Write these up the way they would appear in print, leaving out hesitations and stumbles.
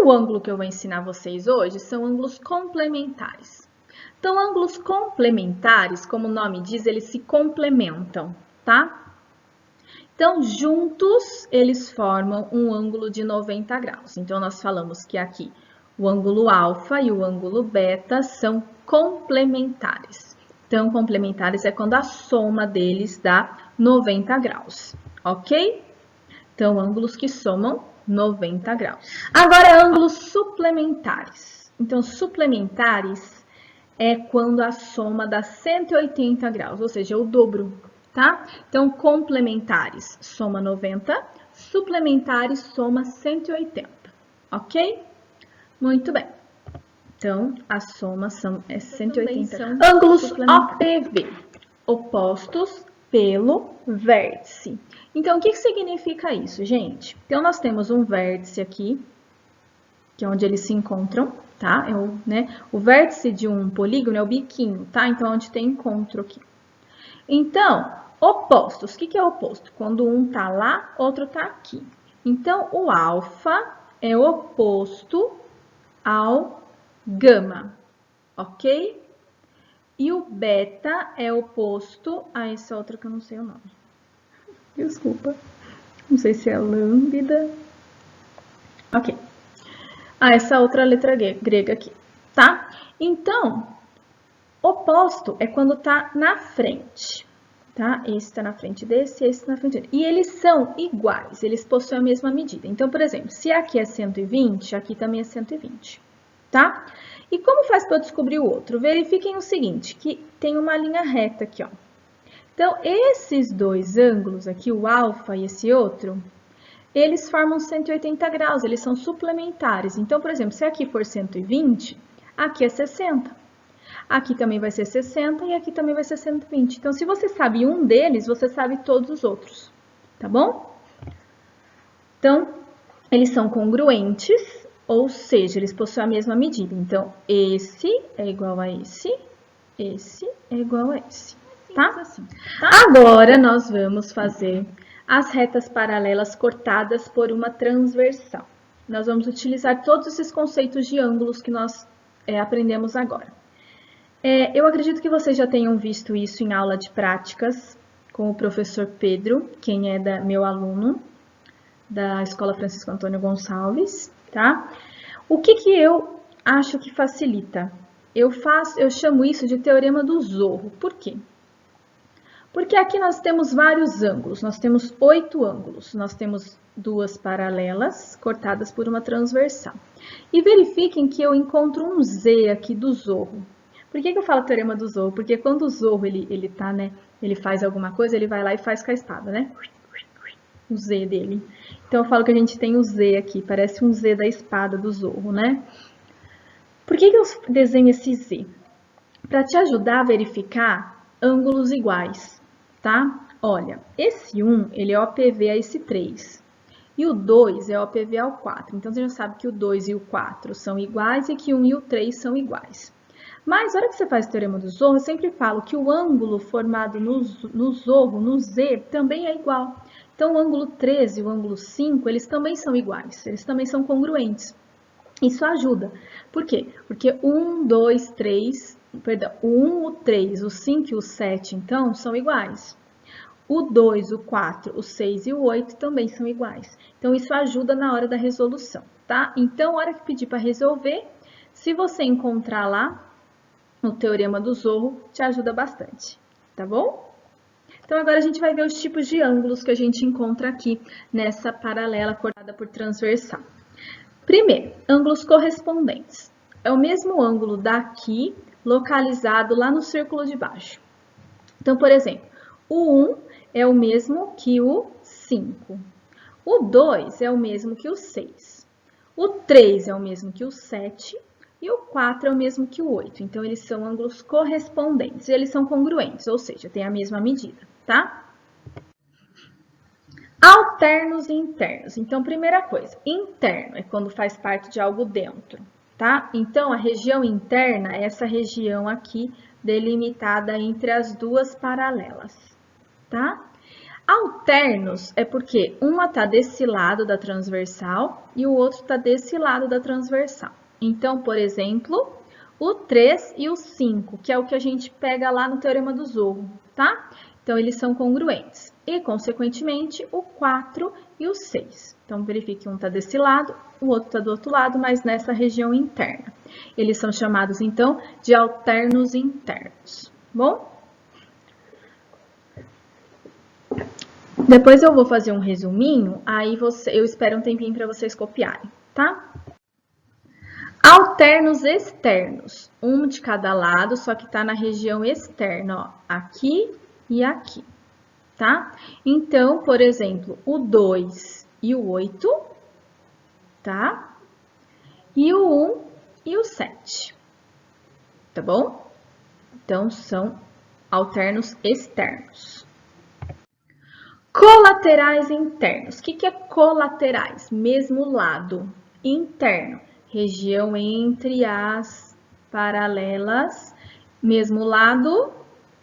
o ângulo que eu vou ensinar vocês hoje são ângulos complementares. Então, ângulos complementares, como o nome diz, eles se complementam, tá? Então, juntos, eles formam um ângulo de 90 graus. Então, nós falamos que aqui o ângulo alfa e o ângulo beta são complementares. Então, complementares é quando a soma deles dá 90 graus, ok? Então, ângulos que somam 90 graus. Agora, ângulos suplementares. Então, suplementares é quando a soma dá 180 graus, ou seja, o dobro, tá? Então, complementares soma 90, suplementares soma 180, ok? Muito bem. Então, a soma é 180. Ângulos OPV, opostos pelo vértice. Então, o que significa isso, gente? Então, nós temos um vértice aqui, que é onde eles se encontram, tá? O vértice de um polígono é o biquinho, tá? Então, onde tem encontro aqui. Então, opostos. O que é oposto? Quando um tá lá, outro tá aqui. Então, o alfa é oposto ao gama, ok? E o beta é oposto a esse outro que eu não sei o nome. Desculpa. Não sei se é lambda. Ok. Essa outra letra grega aqui, tá? Então, oposto é quando tá na frente, tá? Esse tá na frente desse, esse na frente desse. E eles são iguais, eles possuem a mesma medida. Então, por exemplo, se aqui é 120, aqui também é 120, tá? E como faz para eu descobrir o outro? Verifiquem o seguinte, que tem uma linha reta aqui, ó. Então, esses dois ângulos aqui, o alfa e esse outro, eles formam 180 graus, eles são suplementares. Então, por exemplo, se aqui for 120, aqui é 60. Aqui também vai ser 60 e aqui também vai ser 120. Então, se você sabe um deles, você sabe todos os outros, tá bom? Então, eles são congruentes, ou seja, eles possuem a mesma medida. Então, esse é igual a esse é igual a esse. Tá? Agora, nós vamos fazer as retas paralelas cortadas por uma transversal. Nós vamos utilizar todos esses conceitos de ângulos que nós aprendemos agora. Eu acredito que vocês já tenham visto isso em aula de práticas com o professor Pedro, quem é meu aluno da Escola Francisco Antônio Gonçalves, tá? O que eu acho que facilita? Eu chamo isso de teorema do Zorro. Por quê? Porque aqui nós temos vários ângulos, nós temos 8 ângulos, nós temos duas paralelas cortadas por uma transversal. E verifiquem que eu encontro um Z aqui do Zorro. Por que eu falo teorema do Zorro? Porque quando o Zorro ele faz alguma coisa, ele vai lá e faz com a espada, né? O Z dele. Então eu falo que a gente tem o Z aqui, parece um Z da espada do Zorro, né? Por que eu desenho esse Z? Para te ajudar a verificar ângulos iguais. Tá? Olha, esse 1, ele é OPV a esse 3. E o 2 é OPV ao 4. Então, você já sabe que o 2 e o 4 são iguais e que o 1 e o 3 são iguais. Mas, na hora que você faz o teorema do Zorro, eu sempre falo que o ângulo formado no Zorro, no Z, também é igual. Então, o ângulo 13 e o ângulo 5, eles também são iguais. Eles também são congruentes. Isso ajuda. Por quê? Porque 1, 2, 3... Perdão, o 1, o 3, o 5 e o 7, então, são iguais. O 2, o 4, o 6 e o 8 também são iguais. Então, isso ajuda na hora da resolução, tá? Então, na hora que pedir para resolver, se você encontrar lá no teorema do Zorro, te ajuda bastante, tá bom? Então, agora a gente vai ver os tipos de ângulos que a gente encontra aqui nessa paralela cortada por transversal. Primeiro, ângulos correspondentes. É o mesmo ângulo daqui, localizado lá no círculo de baixo. Então, por exemplo, o 1 é o mesmo que o 5. O 2 é o mesmo que o 6. O 3 é o mesmo que o 7. E o 4 é o mesmo que o 8. Então, eles são ângulos correspondentes. Eles são congruentes, ou seja, têm a mesma medida, tá? Alternos e internos. Então, primeira coisa, interno é quando faz parte de algo dentro. Tá? Então, a região interna é essa região aqui delimitada entre as duas paralelas, tá? Alternos é porque uma está desse lado da transversal e o outro está desse lado da transversal. Então, por exemplo, o 3 e o 5, que é o que a gente pega lá no Teorema do Zorro, tá? Então, eles são congruentes. E, consequentemente, o 4 e o 6. Então, verifique, um está desse lado, o outro está do outro lado, mas nessa região interna. Eles são chamados, então, de alternos internos. Bom? Depois eu vou fazer um resuminho, aí eu espero um tempinho para vocês copiarem, tá? Alternos externos, um de cada lado, só que está na região externa, ó, aqui e aqui, tá? Então, por exemplo, o 2 e o 8, tá? E o 1 e o 7, tá bom? Então, são alternos externos. Colaterais internos. O que é colaterais? Mesmo lado. Interno. Região entre as paralelas. Mesmo lado,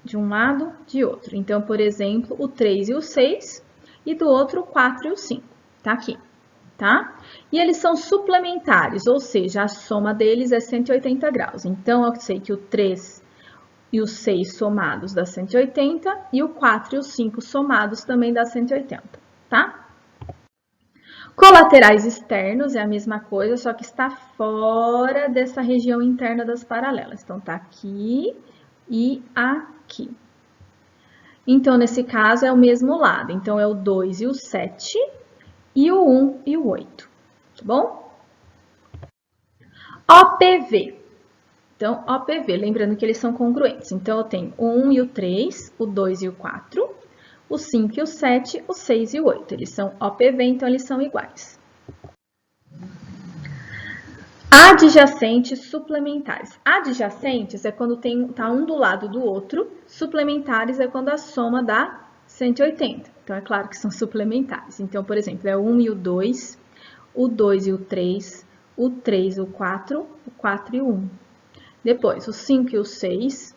de um lado, de outro. Então, por exemplo, o 3 e o 6. E do outro, o 4 e o 5. Tá aqui. Tá? E eles são suplementares, ou seja, a soma deles é 180 graus. Então, eu sei que o 3 e os 6 somados dá 180, e o 4 e o 5 somados também dá 180, tá? Colaterais externos é a mesma coisa, só que está fora dessa região interna das paralelas. Então, tá aqui e aqui. Então, nesse caso, é o mesmo lado. Então, é o 2 e o 7, e o 1 e o 8, tá bom? OPV. Então, OPV, lembrando que eles são congruentes. Então, eu tenho o 1 e o 3, o 2 e o 4, o 5 e o 7, o 6 e o 8. Eles são OPV, então eles são iguais. Adjacentes suplementares. Adjacentes é quando tá um do lado do outro. Suplementares é quando a soma dá 180. Então, é claro que são suplementares. Então, por exemplo, é o 1 e o 2 e o 3 e o 4 e o 1. Depois, o 5 e o 6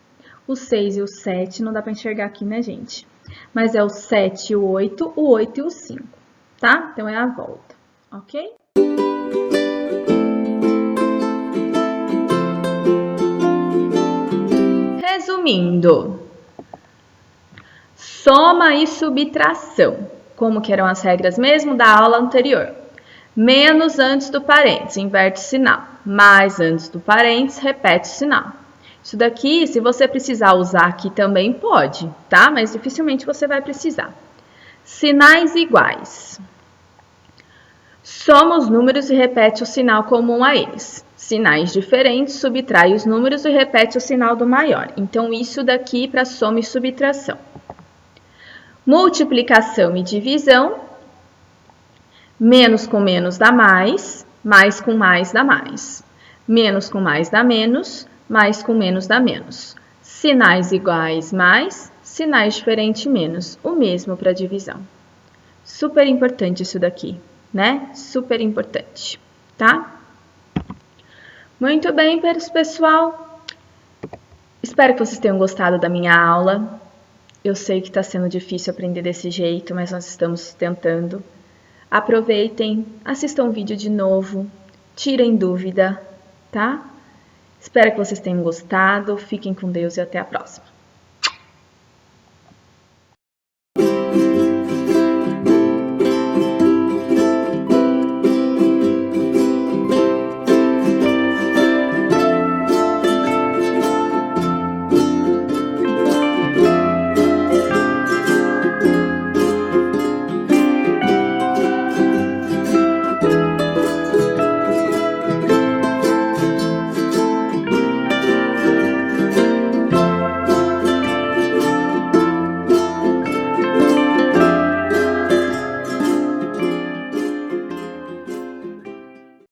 e o 7, não dá para enxergar aqui, né, gente? Mas é o 7 e o 8 e o 5, tá? Então, é a volta, ok? Resumindo, soma e subtração, como que eram as regras mesmo da aula anterior. Menos antes do parênteses, inverte o sinal. Mais antes do parênteses, repete o sinal. Isso daqui, se você precisar usar aqui também, pode, tá? Mas dificilmente você vai precisar. Sinais iguais. Soma os números e repete o sinal comum a eles. Sinais diferentes, subtrai os números e repete o sinal do maior. Então, isso daqui para soma e subtração. Multiplicação e divisão. Menos com menos dá mais com mais dá mais. Menos com mais dá menos, mais com menos dá menos. Sinais iguais mais, sinais diferentes menos. O mesmo para divisão. Super importante isso daqui, né? Super importante, tá? Muito bem, pessoal. Espero que vocês tenham gostado da minha aula. Eu sei que está sendo difícil aprender desse jeito, mas nós estamos tentando. Aproveitem, assistam o vídeo de novo, tirem dúvida, tá? Espero que vocês tenham gostado, fiquem com Deus e até a próxima.